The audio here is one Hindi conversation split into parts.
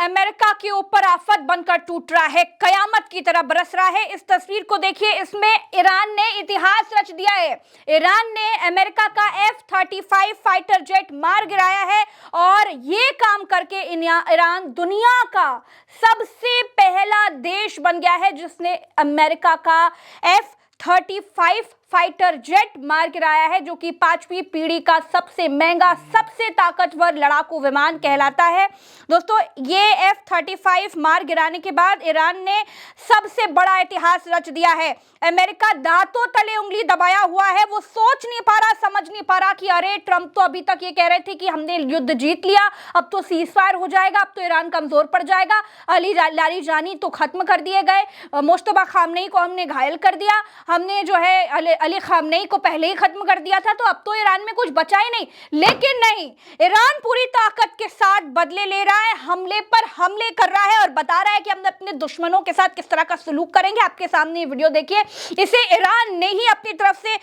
अमेरिका के ऊपर आफत बनकर टूट रहा है, कयामत की तरह बरस रहा है। इस तस्वीर को देखिए, इसमें ईरान ने इतिहास रच दिया है। ईरान ने अमेरिका का F-35 फाइटर जेट मार गिराया है और ये काम करके ईरान दुनिया का सबसे पहला देश बन गया है जिसने अमेरिका का F-35 फाइटर जेट मार गिराया है, जो कि 5वीं पीढ़ी का सबसे महंगा, सबसे ताकतवर लड़ाकू विमान कहलाता है। दोस्तों, ये F-35 मार गिराने के बाद ईरान ने सबसे बड़ा इतिहास रच दिया है। अमेरिका दांतों तले उंगली दबाया हुआ है। वो सोच नहीं पा रहा, समझ नहीं पा रहा कि अरे ट्रंप तो अभी तक ये कह रहे थे कि हमने युद्ध जीत लिया, अब तो सीजफायर हो जाएगा, अब तो ईरान कमजोर पड़ जाएगा, अली लारीजानी तो खत्म कर दिए गए, मुश्तबा खामनेई को हमने घायल कर दिया, हमने जो है अली खामनेई को पहले ही खत्म कर दिया था, तो अब तो ईरान में कुछ बचा ही नहीं। लेकिन नहीं, ईरान पूरी ताकत के साथ बदले ले रहा है, हमले पर हमले कर रहा है और बता रहा है कि हम अपने दुश्मनों के साथ किस तरह का सलूक करेंगे। आपके सामने ये वीडियो देखिए, इसे ईरान ने ही अपनी तरफ से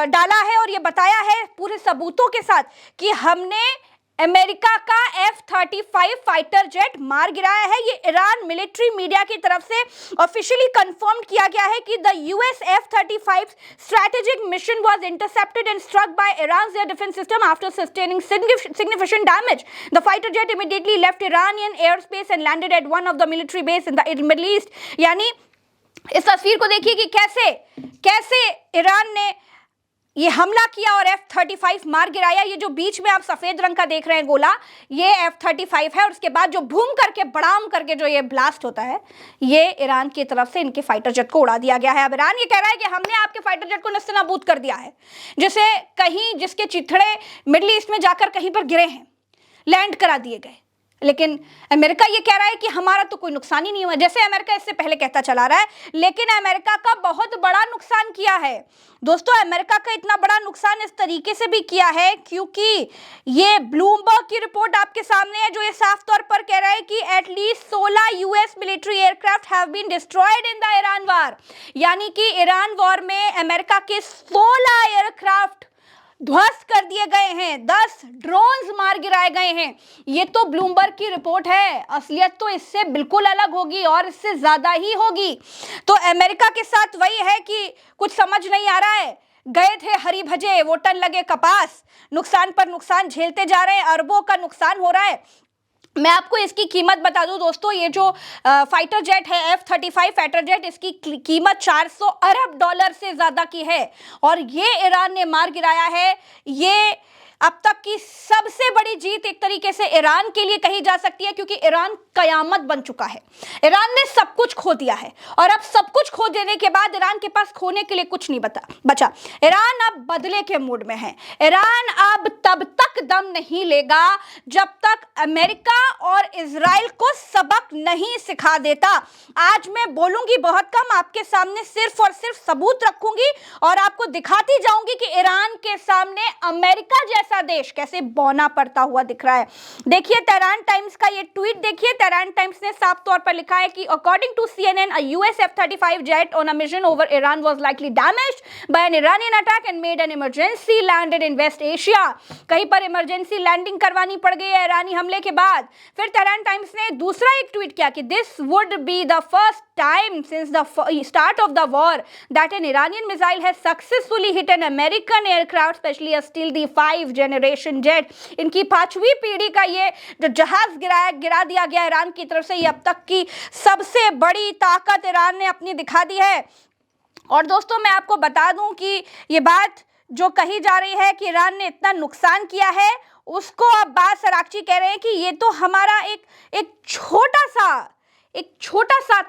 डाला है और ये बताया है पूरे सबूतों के साथ कि हमने अमेरिका का F-35 फाइटर जेट मार गिराया है। ये ईरान मिलिट्री मीडिया की तरफ से ऑफिशियली कंफर्म किया गया है कि the US F-35 strategic mission was intercepted and struck by Iran's air defense system after sustaining significant damage. The fighter jet immediately left Iranian airspace and landed at one of the military base in the Middle East. यानी इस तस्वीर को देखिए कि कैसे ईरान ने ये हमला किया और F-35 मार गिराया। ये जो बीच में आप सफेद रंग का देख रहे हैं गोला, ये F-35 है और उसके बाद जो भूम करके बड़ाम करके जो ये ब्लास्ट होता है, ये ईरान की तरफ से इनके फाइटर जेट को उड़ा दिया गया है। अब ईरान ये कह रहा है कि हमने आपके फाइटर जेट को नस्ते-नाबूद कर दिया है, जिसके चिथड़े मिडिल ईस्ट में जाकर कहीं पर गिरे हैं, लैंड करा दिए गए। लेकिन अमेरिका ये कह रहा है कि हमारा तो कोई नुकसान ही नहीं हुआ, जैसे अमेरिका इससे पहले कहता चला रहा है। लेकिन अमेरिका का बहुत बड़ा नुकसान किया है। दोस्तों, अमेरिका का इतना बड़ा नुकसान इस तरीके से भी किया है क्योंकि ये ब्लूमबर्ग की रिपोर्ट आपके सामने है, जो ये साफ तौर पर कह रहा है कि at least 16 US military aircraft have been destroyed in the Iran war. यानी कि ईरान वॉर में अमेरिका के 16 एयरक्राफ्ट ध्वस्त कर दिए गए हैं, 10 ड्रोन्स मार गिराए गए हैं। ये तो ब्लूमबर्ग की रिपोर्ट है, असलियत तो इससे बिल्कुल अलग होगी और इससे ज्यादा ही होगी। तो अमेरिका के साथ वही है कि कुछ समझ नहीं आ रहा है, गए थे हरी भजे वो टन लगे कपास, नुकसान पर नुकसान झेलते जा रहे हैं, अरबों का नुकसान हो रहा है। मैं आपको इसकी कीमत बता दूं दोस्तों, ये जो फाइटर जेट है F-35 फाइटर जेट, इसकी कीमत 400 अरब डॉलर से ज्यादा की है और ये ईरान ने मार गिराया है। ये अब तक की सबसे बड़ी जीत एक तरीके से ईरान के लिए कही जा सकती है, क्योंकि ईरान कयामत बन चुका है। ईरान ने सब कुछ खो दिया है और अब सब कुछ खो देने के बाद ईरान के पास खोने के लिए कुछ नहीं बचा। ईरान अब बदले के मूड में है। ईरान अब तब तक दम नहीं लेगा जब तक अमेरिका और इजराइल को सबक नहीं सिखा देता। आज मैं बोलूंगी बहुत कम, आपके सामने सिर्फ और सिर्फ सबूत रखूंगी और आपको दिखाती जाऊंगी कि ईरान के सामने अमेरिका जैसा देश कैसे बौना पड़ता हुआ दिख रहा है। देखिए, तेहरान टाइम्स का ये ट्वीट देखिए। तेहरान टाइम्स ने साफ तौर पर लिखा है कि according to CNN, a US F-35 jet on a mission over Iran was likely damaged by an Iranian attack and made an emergency landed in West Asia. कहीं पर इमरजेंसी लैंडिंग करवानी पड़ गई है ईरानी हमले के बाद। फिर तेहरान टाइम्स ने दूसरा एक ट्वीट किया कि this would be the first time since the start of the war that an Iranian missile has successfully hit an American aircraft, especially a Stealth 5 generation jet. इनकी 5वीं पीढ़ी का ये जो जहाज गिरा दिया गया ईरान की तरफ से, ये अब तक की सबसे बड़ी ताकत ईरान ने अपनी दिखा दी है। और दोस्तों, मैं आपको बता दूं कि ये बात जो कही जा रही है कि ईरान ने इतना नुकसान किया है, उसको अब अब्बास अराक्ची कह रहे हैं कि ये तो हमारा एक छोटा सा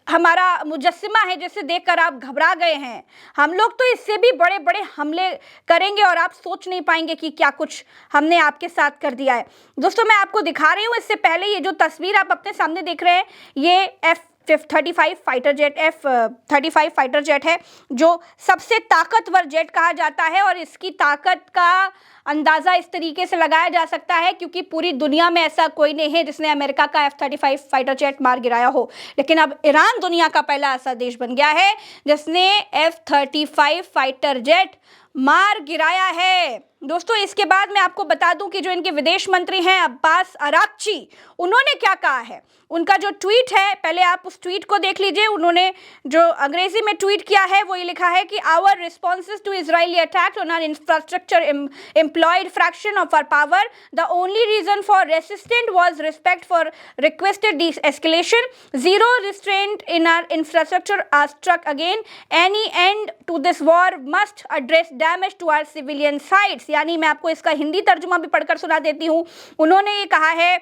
हमारा मुजस्सिमा है, जिसे देखकर आप घबरा गए हैं। हम लोग तो इससे भी बड़े बड़े हमले करेंगे और आप सोच नहीं पाएंगे कि क्या कुछ हमने आपके साथ कर दिया है। दोस्तों, मैं आपको दिखा रही हूँ, इससे पहले ये जो तस्वीर आप अपने सामने देख रहे हैं, ये F-35 fighter jet F-35 fighter jet है, जो सबसे ताकतवर जेट कहा जाता है और इसकी ताकत का अंदाजा इस तरीके से लगाया जा सकता है क्योंकि पूरी दुनिया में ऐसा कोई नहीं है जिसने अमेरिका का F-35 फाइटर जेट मार गिराया हो, लेकिन अब ईरान दुनिया का पहला ऐसा देश बन गया है जिसने F-35 फाइटर जेट मार गिराया है। दोस्तों, इसके बाद मैं आपको बता दूं कि जो इनके विदेश मंत्री हैं अब्बास अराक्ची, उन्होंने क्या कहा है। उनका जो ट्वीट है, पहले आप उस ट्वीट को देख लीजिए। उन्होंने जो अंग्रेजी में ट्वीट किया है वो ये लिखा है कि our responses to Israeli attack on our infrastructure employed fraction of our power, the only reason for resistant was respect for requested deescalation, zero restraint in our infrastructure are struck again, any end to this war must address damage to our civilian sites. यानी मैं आपको इसका हिंदी तर्जुमा भी पढ़कर सुना देती हूँ। उन्होंने ये कहा है,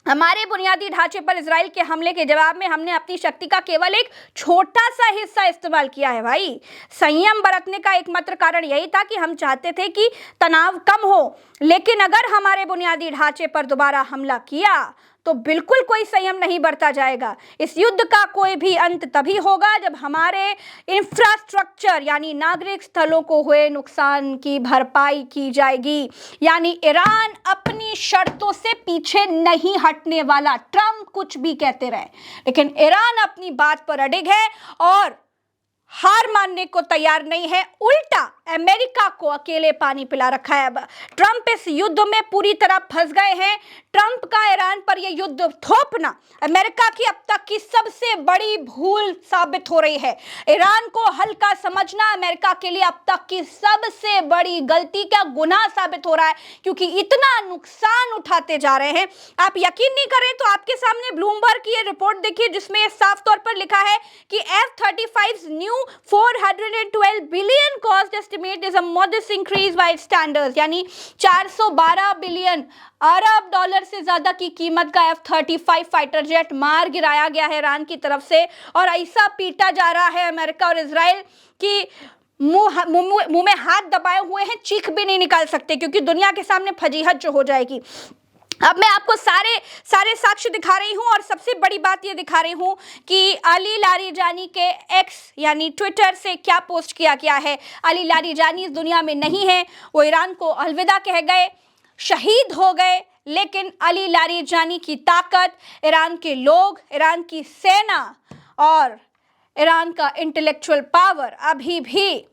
हमारे बुनियादी ढांचे पर इजराइल के हमले के जवाब में हमने अपनी शक्ति का केवल एक छोटा सा हिस्सा इस्तेमाल किया है। भाई, संयम बरतने का एकमात्र कारण यही था कि हम चाहते थे कि तनाव कम हो, लेकिन अगर हमारे बुनियादी ढांचे पर दोबारा हमला किया तो बिल्कुल कोई संयम नहीं बरता जाएगा। इस युद्ध का कोई भी अंत तभी होगा जब हमारे इंफ्रास्ट्रक्चर यानी नागरिक स्थलों को हुए नुकसान की भरपाई की जाएगी। यानी ईरान अपनी शर्तों से पीछे नहीं हटने वाला। ट्रंप कुछ भी कहते रहे, लेकिन ईरान अपनी बात पर अडिग है और हार मानने को तैयार नहीं है। उल्टा अमेरिका को अकेले पानी पिला रखा है। अब ट्रंप इस युद्ध में पूरी तरह फंस गए हैं। ट्रंप का ईरान पर यह युद्ध थोपना अमेरिका की अब तक की सबसे बड़ी भूल साबित हो रही है। ईरान को हल्का समझना अमेरिका के लिए अब तक की सबसे बड़ी गलती का गुनाह साबित हो रहा है, क्योंकि इतना नुकसान उठाते जा रहे हैं। आप यकीन नहीं करें तो आपके सामने ब्लूमबर्ग की ये रिपोर्ट देखिए, जिसमें साफ तौर पर लिखा है कि F-35's new 412 billion cost estimate is a modest increase by standards. यानी 412 बिलियन अरब डॉलर से ज्यादा की कीमत का F-35 फाइटर जेट मार गिराया गया है ईरान की तरफ से। और ऐसा पीटा जा रहा है अमेरिका और इजराइल की मुंह में हाथ दबाए हुए हैं, चीख भी नहीं निकाल सकते, क्योंकि दुनिया के सामने फजीहत जो हो जाएगी। अब मैं आपको सारे साक्ष्य दिखा रही हूं और सबसे बड़ी बात ये दिखा रही हूं कि अली लारीजानी के एक्स यानी ट्विटर से क्या पोस्ट किया गया है। अली लारीजानी इस दुनिया में नहीं है, वो ईरान को अलविदा कह गए, शहीद हो गए, लेकिन अली लारीजानी की ताकत, ईरान के लोग, ईरान की सेना और ईरान का इंटेलेक्चुअल पावर अभी भी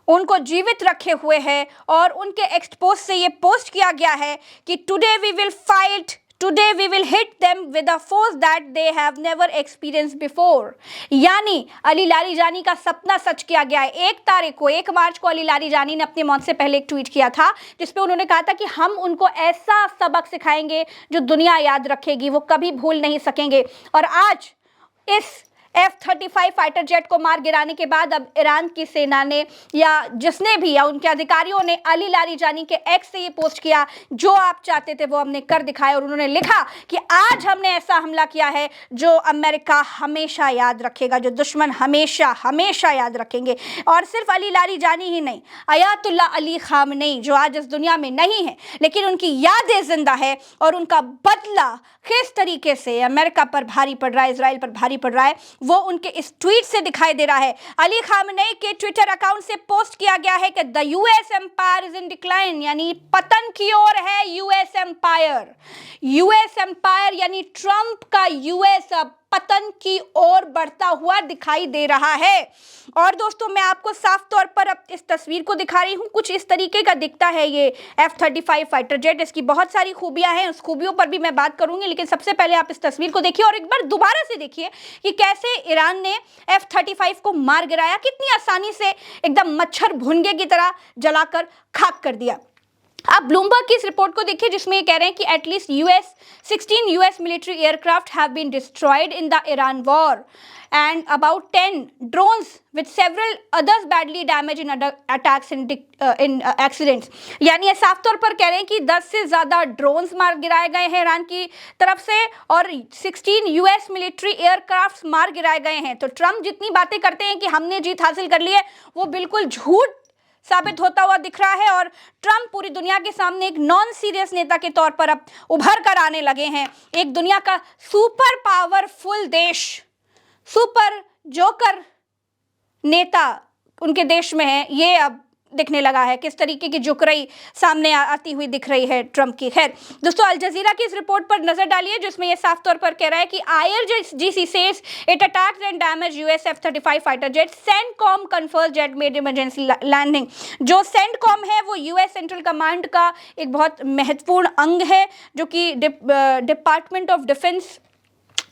उनको जीवित रखे हुए हैं। और उनके एक्सपोज से ये पोस्ट किया गया है कि today we will fight, today we will hit them with a force that they have never experienced before. यानी अली लारीजानी का सपना सच किया गया है। 1 मार्च को अली लारीजानी ने अपनी मौत से पहले एक ट्वीट किया था, जिसपे उन्होंने कहा था कि हम उनको ऐसा सबक सिखाएंगे जो दुनिया याद रखेगी, वो कभी भूल नहीं सकेंगे। और आज इस F-35 फाइटर जेट को मार गिराने के बाद अब ईरान की सेना ने या जिसने भी या उनके अधिकारियों ने अली लारीजानी के एक्स से ये पोस्ट किया, जो आप चाहते थे वो हमने कर दिखाया। और उन्होंने लिखा कि आज हमने ऐसा हमला किया है जो अमेरिका हमेशा याद रखेगा, जो दुश्मन हमेशा हमेशा याद रखेंगे। और सिर्फ अली लारीजानी ही नहीं, अयातुल्ला अली खामनेई जो आज इस दुनिया में नहीं है, लेकिन उनकी यादें जिंदा है और उनका बदला किस तरीके से अमेरिका पर भारी पड़ रहा है, इजराइल पर भारी पड़ रहा है, वो उनके इस ट्वीट से दिखाई दे रहा है। अली खामनेई के ट्विटर अकाउंट से पोस्ट किया गया है कि the US empire is in decline, यानी पतन की ओर है यूएस एम्पायर। यूएस एम्पायर यानी ट्रंप का यूएस अब पतन की ओर बढ़ता हुआ दिखाई दे रहा है। और दोस्तों, मैं आपको साफ तौर पर अब इस तस्वीर को दिखा रही हूँ, कुछ इस तरीके का दिखता है ये F-35 फाइटर जेट। इसकी बहुत सारी खूबियां हैं, उस खूबियों पर भी मैं बात करूंगी, लेकिन सबसे पहले आप इस तस्वीर को देखिए और एक बार दोबारा से देखिए कि कैसे ईरान ने F-35 को मार गिराया, कितनी आसानी से एकदम मच्छर भुनगे की तरह जलाकर खाक कर दिया। आप ब्लूमबर्ग की इस रिपोर्ट को देखिए, जिसमें ये कह रहे हैं कि at least 16 US military aircraft have been destroyed in the Iran war and about 10 drones with several others badly damaged in attacks in accidents। यानी ये साफ तौर पर कह रहे हैं कि 10 से ज़्यादा ड्रोन्स मार गिराए गए हैं ईरान की तरफ से और 16 US मिलिट्री एयरक्राफ्ट मार गिराए गए हैं। तो ट्रंप जितनी बातें करते हैं कि हमने जीत हासिल कर ली है, वो बिल्कुल झूठ साबित होता हुआ दिख रहा है। और ट्रंप पूरी दुनिया के सामने एक नॉन सीरियस नेता के तौर पर अब उभर कर आने लगे हैं। एक दुनिया का सुपर पावरफुल देश, सुपर जोकर नेता उनके देश में है, ये अब दिखने लगा है, किस तरीके की जुकरई सामने आती हुई दिख रही है ट्रंप की। खैर दोस्तों, अल जजीरा की इस रिपोर्ट पर नजर डालिए जिसमें ये साफ तौर पर कह रहा है कि IRGC says it attacked and damage US F-35 fighter jet, CENTCOM confirms jet made emergency landing. जो सेंटकॉम है वो US सेंट्रल कमांड का एक बहुत महत्वपूर्ण अंग है, जो कि डिपार्टमेंट ऑफ डिफेंस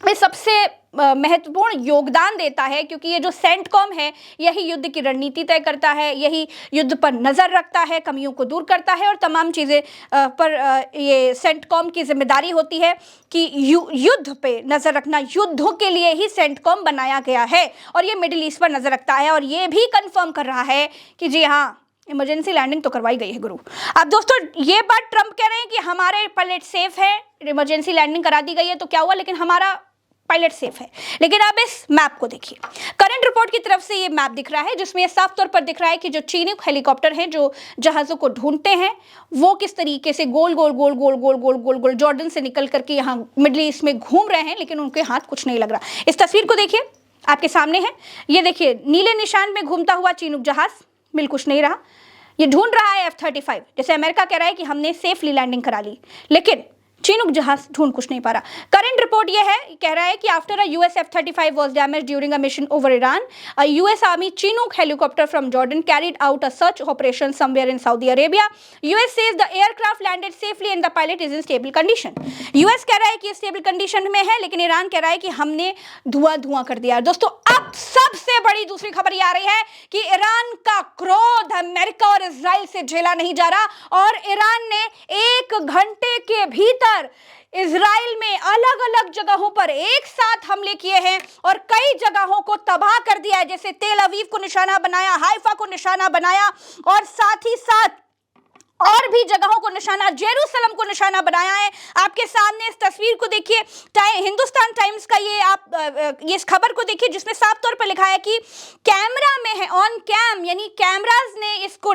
में सबसे महत्वपूर्ण योगदान देता है, क्योंकि ये जो सेंटकॉम है यही युद्ध की रणनीति तय करता है, यही युद्ध पर नज़र रखता है, कमियों को दूर करता है और तमाम चीज़ें पर ये सेंटकॉम की जिम्मेदारी होती है कि युद्ध पे नज़र रखना। युद्धों के लिए ही सेंटकॉम बनाया गया है और ये मिडिल ईस्ट पर नज़र रखता है और ये भी कंफर्म कर रहा है कि जी हाँ, इमरजेंसी लैंडिंग तो करवाई गई है गुरु। अब दोस्तों, ये बात ट्रंप कह रहे हैं कि हमारे पायलट सेफ है, इमरजेंसी लैंडिंग करा दी गई है तो क्या हुआ, लेकिन हमारा पायलट सेफ है। लेकिन अब इस मैप को देखिए, करंट रिपोर्ट की तरफ से ये मैप दिख रहा है जिसमें साफ तौर पर दिख रहा है कि जो चीनी हेलीकॉप्टर हैं जो जहाज़ों को ढूंढते हैं वो किस तरीके से गोल गोल गोल गोल गोल गोल गोल गोल जॉर्डन से निकल करके यहाँ मिडिल ईस्ट में घूम रहे हैं, लेकिन उनके हाथ कुछ नहीं लग रहा। इस तस्वीर को देखिए, आपके सामने है, ये देखिए नीले निशान में घूमता हुआ चीनूक जहाज मिल कुछ नहीं रहा। ये ढूंढ रहा है F-35, जैसे अमेरिका कह रहा है कि हमने सेफली लैंडिंग करा ली, लेकिन चीनूक जहाज ढूंढ कुछ नहीं पा रहा। करंट रिपोर्ट यह है, कह रहा है कि after a US F-35 was damaged during a mission over Iran, a US army Chinook helicopter from Jordan carried out a search operation somewhere in Saudi Arabia. US says the aircraft landed safely and the pilot is in stable condition. US कह रहा है कि स्टेबल कंडीशन में है, लेकिन ईरान कह रहा है कि हमने धुआं कर दिया। दोस्तों, अब सबसे बड़ी दूसरी खबर ये आ रही है कि ईरान का क्रोध अमेरिका और इजराइल से झेला नहीं जा रहा और ईरान ने 1 घंटे के भीतर इजराइल में अलग अलग जगहों पर एक साथ हमले किए हैं और कई जगहों को तबाह कर दिया है, जैसे तेल अवीव को निशाना बनाया, हाइफा को निशाना बनाया और साथ ही साथ और भी जगहों को निशाना, जेरूसलम को निशाना बनाया है। आपके सामने इस तस्वीर को देखिए, हिंदुस्तान टाइम्स का ये आप ये इस खबर को देखिए जिसमें साफ तौर पर लिखा है कि कैमरा में है, ऑन कैम, यानी कैमराज ने इसको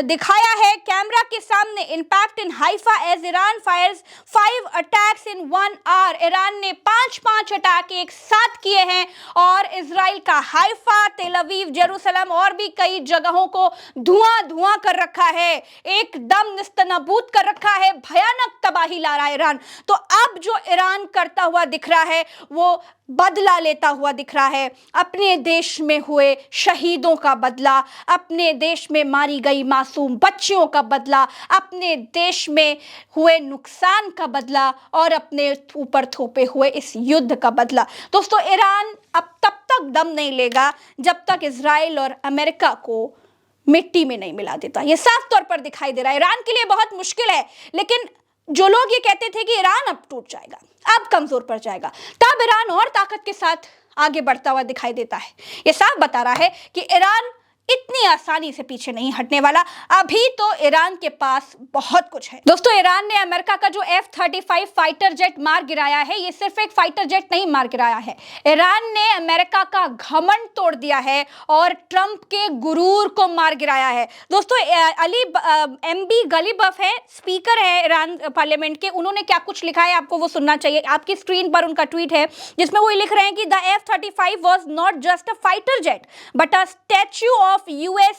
दिखाया है कैमरा के सामने, impact in Haifa as Iran fires 5 attacks in 1 hour. Iran ने 5 अटैक एक साथ किए हैं और इजराइल का हाइफा, तेल अवीव, जेरूसलम और भी कई जगहों को धुआं कर रखा है, एकदम निस्तनाबूद कर रखा है, भयानक तबाही ला रहा है ईरान। तो अब जो ईरान करता हुआ दिख रहा है वो बदला लेता हुआ दिख रहा है, अपने देश में हुए शहीदों का बदला, अपने देश में मारी गई मासूम बच्चियों का बदला, अपने देश में हुए नुकसान का बदला और अपने ऊपर थोपे हुए इस युद्ध का बदला। दोस्तों, ईरान अब तब तक दम नहीं लेगा जब तक इजराइल और अमेरिका को मिट्टी में नहीं मिला देता। ये साफ तौर पर दिखाई दे रहा है। ईरान के लिए बहुत मुश्किल है, लेकिन जो लोग ये कहते थे कि ईरान अब टूट जाएगा, अब कमजोर पड़ जाएगा, तब ईरान और ताकत के साथ आगे बढ़ता हुआ दिखाई देता है। ये साफ बता रहा है कि ईरान इतनी आसानी से पीछे नहीं हटने वाला। अभी तो ईरान के पास बहुत कुछ है। दोस्तों, ईरान ने अमेरिका का जो F-35 फाइटर जेट मार गिराया है, ये सिर्फ एक फाइटर जेट नहीं मार गिराया है, ईरान ने अमेरिका का घमंड तोड़ दिया है और ट्रंप के गुरूर को मार गिराया है। दोस्तों, MB गलीबफ है, स्पीकर है ईरान पार्लियामेंट के, उन्होंने क्या कुछ लिखा है आपको वो सुनना चाहिए। आपकी स्क्रीन पर उनका ट्वीट है जिसमें वो लिख रहे हैं कि the F-35 was not just a fighter jet but a statue of US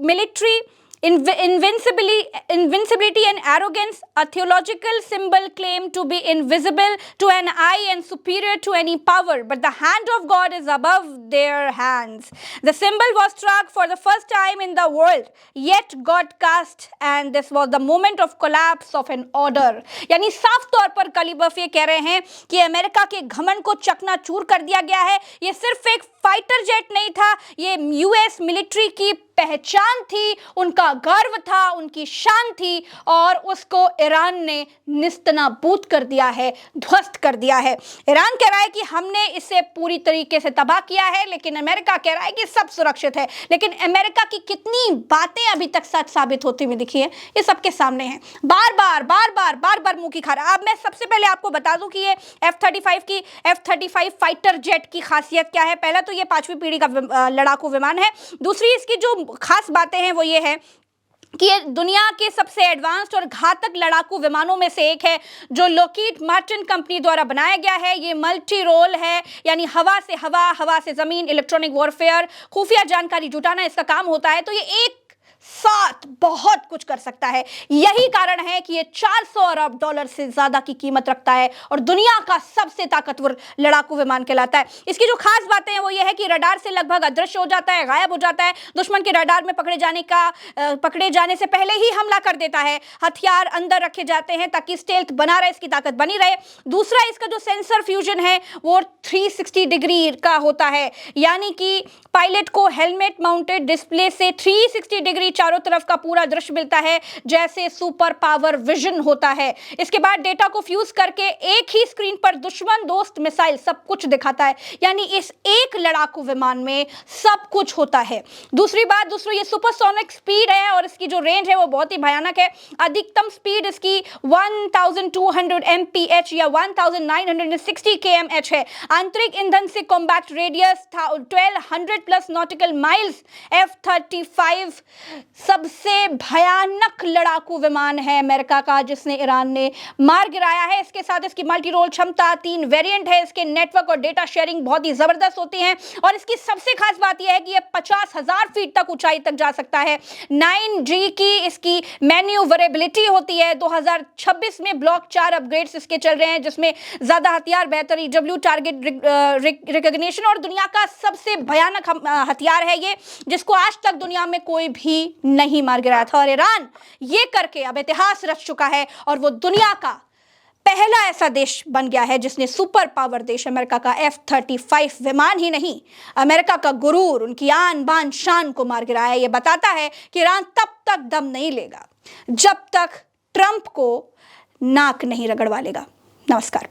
military invincibility and arrogance, a theological symbol claimed to be invisible to an eye and superior to any power, but the hand of God is above their hands. The symbol was struck for the first time in the world, yet God cast, and this was the moment of collapse of an order. यानी साफ तौर पर गलीबफ ये कह रहे हैं कि अमेरिका के घमंड को चकनाचूर कर दिया गया है। ये सिर्फ एक फाइटर जेट नहीं था, ये US मिलिट्री की पहचान थी, उनका गर्व था, उनकी शान थी और उसको ईरान ने निस्तनाबूद कर दिया है, ध्वस्त कर दिया है। ईरान कह रहा है कि हमने इसे पूरी तरीके से तबाह किया है, लेकिन अमेरिका कह रहा है कि सब सुरक्षित है। लेकिन अमेरिका की कितनी बातें अभी तक सच साबित होती हुई दिखी है, ये सबके सामने है। बार बार मुंह की खा रहा। अब मैं सबसे पहले आपको बता दूं कि ये F-35 फाइटर जेट की खासियत क्या है। पहला तो ये 5वीं पीढ़ी का लड़ाकू विमान है। दूसरी इसकी जो खास बातें हैं वो ये है कि ये दुनिया के सबसे एडवांस्ड और घातक लड़ाकू विमानों में से एक है जो लॉकहीड मार्टिन कंपनी द्वारा बनाया गया है। ये मल्टी रोल है, यानी हवा से हवा, हवा से जमीन, इलेक्ट्रॉनिक वॉरफेयर, खुफिया जानकारी जुटाना इसका काम होता है। तो ये एक साथ बहुत कुछ कर सकता है। यही कारण है कि ये 400 अरब डॉलर से ज्यादा की कीमत रखता है और दुनिया का सबसे ताकतवर लड़ाकू विमान कहलाता है। इसकी जो खास बातें हैं वो ये है कि रडार से लगभग अदृश्य हो जाता है, गायब हो जाता है, दुश्मन के रडार में पकड़े जाने से पहले ही हमला कर देता है। हथियार अंदर रखे जाते हैं ताकि स्टेल्थ बना रहे, इसकी ताकत बनी रहे। दूसरा, इसका जो सेंसर फ्यूजन है वो 360 डिग्री का होता है, यानी कि पायलट को हेलमेट माउंटेड डिस्प्ले से 360 डिग्री चारों तरफ का पूरा दृश्य मिलता है, जैसे सुपर पावर विजन होता है। इसके बाद डेटा को फ्यूज करके एक ही स्क्रीन पर दुश्मन, दोस्त, मिसाइल सब कुछ दिखाता है, यानी इस एक लड़ाकू विमान में सब कुछ होता है। दूसरी ये सुपरसोनिक स्पीड है और इसकी जो रेंज है वो बहुत ही भयानक है। अधिकतम स्पीड इसकी 1200 mph या 1960 kmh है। आंतरिक ईंधन से combat radius 1200 plus nautical miles. F-35 सबसे भयानक लड़ाकू विमान है अमेरिका का, जिसने ईरान ने मार गिराया है। इसके साथ इसकी मल्टी रोल क्षमता, 3 वेरिएंट है, इसके नेटवर्क और डेटा शेयरिंग बहुत ही जबरदस्त होती है और इसकी सबसे खास बात यह है कि यह 50,000 फीट तक ऊंचाई तक जा सकता है। 9G की इसकी मैन्यूवरेबिलिटी होती है। 2026 में ब्लॉक 4 अपग्रेड्स इसके चल रहे हैं, जिसमें ज्यादा हथियार, बेहतर EW टारगेट रिकॉग्निशन और दुनिया का सबसे भयानक हथियार है ये, जिसको आज तक दुनिया में कोई भी नहीं मार गिराया था। और ईरान ये करके अब इतिहास रच चुका है और वो दुनिया का पहला ऐसा देश बन गया है जिसने सुपर पावर देश अमेरिका का F-35 विमान ही नहीं, अमेरिका का गुरूर, उनकी आन बान शान को मार गिराया है। ये बताता है कि ईरान तब तक दम नहीं लेगा जब तक ट्रंप को नाक नहीं रगड़वा लेगा। नमस्कार।